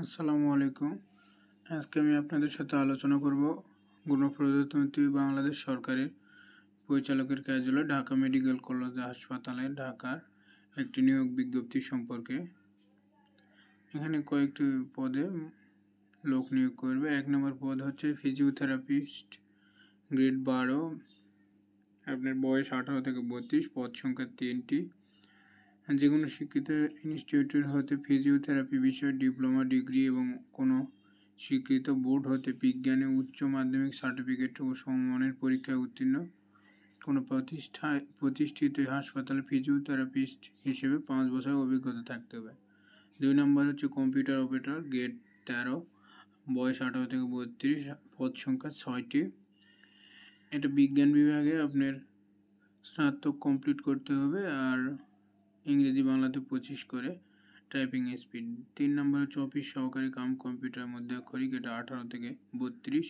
আসসালামু আলাইকুম। আজকে আমি আপনাদের সাথে আলোচনা করব গণপ্রজাতন্ত্রী বাংলাদেশ সরকারের পরিচালকের কার্যালয় ঢাকা মেডিকেল কলেজ হাসপাতালে ঢাকার একটি নিয়োগ বিজ্ঞপ্তি সম্পর্কে। এখানে কয়েকটি পদে লোক নিয়োগ করবে। 1 নম্বর পদ হচ্ছে ফিজিওথেরাপিস্ট, গ্রেড 12, আপনার বয়স 18 থেকে 32, পদ সংখ্যা 3টি। যে কোনো শিক্ষিত ইনস্টিটিউট হতে ফিজিওথেরাপি বিষয়ে ডিপ্লোমা, ডিগ্রি এবং কোনো স্বীকৃত বোর্ড হতে বিজ্ঞানে উচ্চ মাধ্যমিক সার্টিফিকেট ও সমমানের পরীক্ষায় উত্তীর্ণ কোনো প্রতিষ্ঠিত হাসপাতালে ফিজিওথেরাপিস্ট হিসেবে 5 বছর অভিজ্ঞতা থাকতে হবে। 2 নম্বর হচ্ছে কম্পিউটার অপারেটর, গ্রেড 13, বয়স 18 থেকে 32, পদ সংখ্যা 6টি। এটা বিজ্ঞান বিভাগে আপনার স্নাতক কমপ্লিট করতে হবে, আর ইংরেজি বাংলাতে 25 করে টাইপিং স্পিড। 3 নম্বর হচ্ছে অফিস সহকারী কাম কম্পিউটার মধ্যাক্ষরিক, এটা 18 থেকে 32,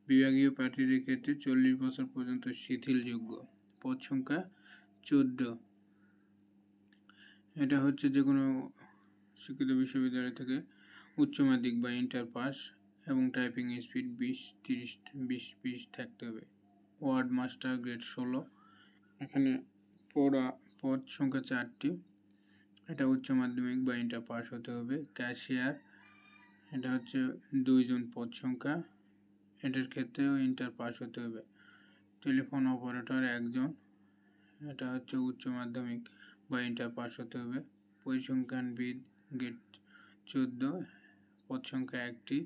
বিভাগীয় প্রার্থীদের ক্ষেত্রে 40 বছর পর্যন্ত শিথিলযোগ্য, পদ সংখ্যা 14। এটা হচ্ছে যে কোনো শিক্ষিত বিশ্ববিদ্যালয় থেকে উচ্চ মাধ্যমিক বা ইন্টার পাস এবং টাইপিং স্পিড 20 থাকতে হবে। ওয়ার্ড মাস্টার, গ্রেড 16, এখানে পদ সংখ্যা 4টি, এটা উচ্চ মাধ্যমিক বা ইন্টার পাস হতে হবে। ক্যাশিয়ার, এটা হচ্ছে 2 জন, পদ সংখ্যা, এটার ক্ষেত্রেও ইন্টার পাস হতে হবে। টেলিফোন অপারেটর 1 জন, এটা হচ্ছে উচ্চ মাধ্যমিক বা ইন্টার পাস হতে হবে। পরিসংখ্যানবিদ, গ্রেড 14, পদ সংখ্যা 1টি,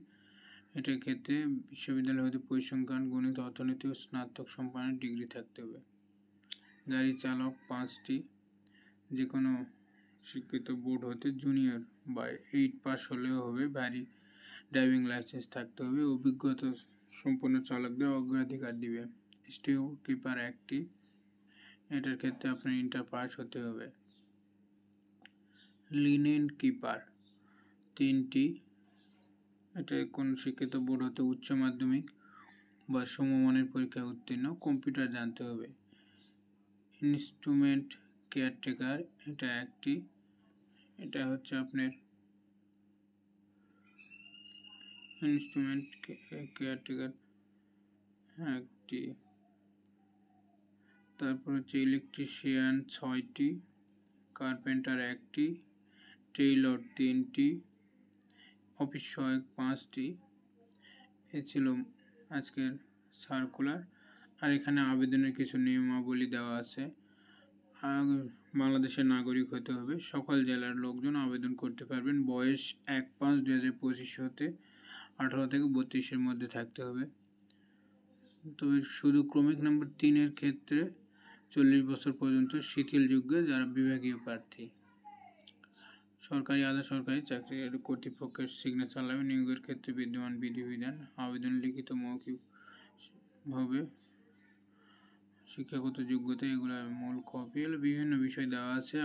এটার ক্ষেত্রে বিশ্ববিদ্যালয় হতে পরিসংখ্যান, গণিত, অর্থনীতি ও স্নাতক সম্পন্ন ডিগ্রি থাকতে হবে। গাড়ি চালক 5টি, যে কোনো শিক্ষিত বোর্ড হতে জুনিয়র বা 8 পাস হলেও হবে। ভারী ড্রাইভিং লাইসেন্স থাকতে হবে। অভিজ্ঞতা সম্পন্ন চালকদের অগ্রাধিকার দিবে। স্টিউ কিপার 1টি, এটার ক্ষেত্রে আপনার ইন্টার পাস হতে হবে। লিনেন কিপার 3টি, এটা কোন শিক্ষিত বোর্ড হতে উচ্চ মাধ্যমিক বা সমমানের পরীক্ষায় উত্তীর্ণ, কম্পিউটার জানতে হবে। ইনস্ট্রুমেন্ট কেয়ারটেকার, এটা 1টি, এটা হচ্ছে আপনার ইনস্ট্রুমেন্ট কেয়ারটেকার 1টি। তারপর হচ্ছে ইলেকট্রিশিয়ান 6টি, কার্পেন্টার 1টি, টেইলর 3টি, অফিস সহায়ক 5টি। এ ছিল আজকের সার্কুলার। আর এখানে আবেদনের কিছু নিয়মাবলী দেওয়া আছে। বাংলাদেশের নাগরিক হতে হবে। সকল জেলার লোকজন আবেদন করতে পারবেন। বয়স 1/5/2025 হতে 18 থেকে 32-এর মধ্যে থাকতে হবে। তবে শুধু ক্রমিক নম্বর 3-এর ক্ষেত্রে 40 বছর পর্যন্ত শিথিলযোগ্য যারা বিভাগীয় প্রার্থী। সরকারি আধা সরকারি চাকরির কর্তৃপক্ষের সিগনেচার লাগবে। নিয়োগের ক্ষেত্রে বিদ্যমান বিধিবিধান, আবেদন লিখিত মৌখিক হবে, শিক্ষাগত যোগ্যতা, এগুলো মূল কপি, বিভিন্ন বিষয় দেওয়া আছে।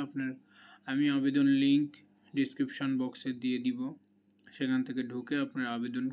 আমি আবেদন লিঙ্ক ডিসক্রিপশন বক্সে দিয়ে দিব, সেখান থেকে ঢুকে আপনার আবেদন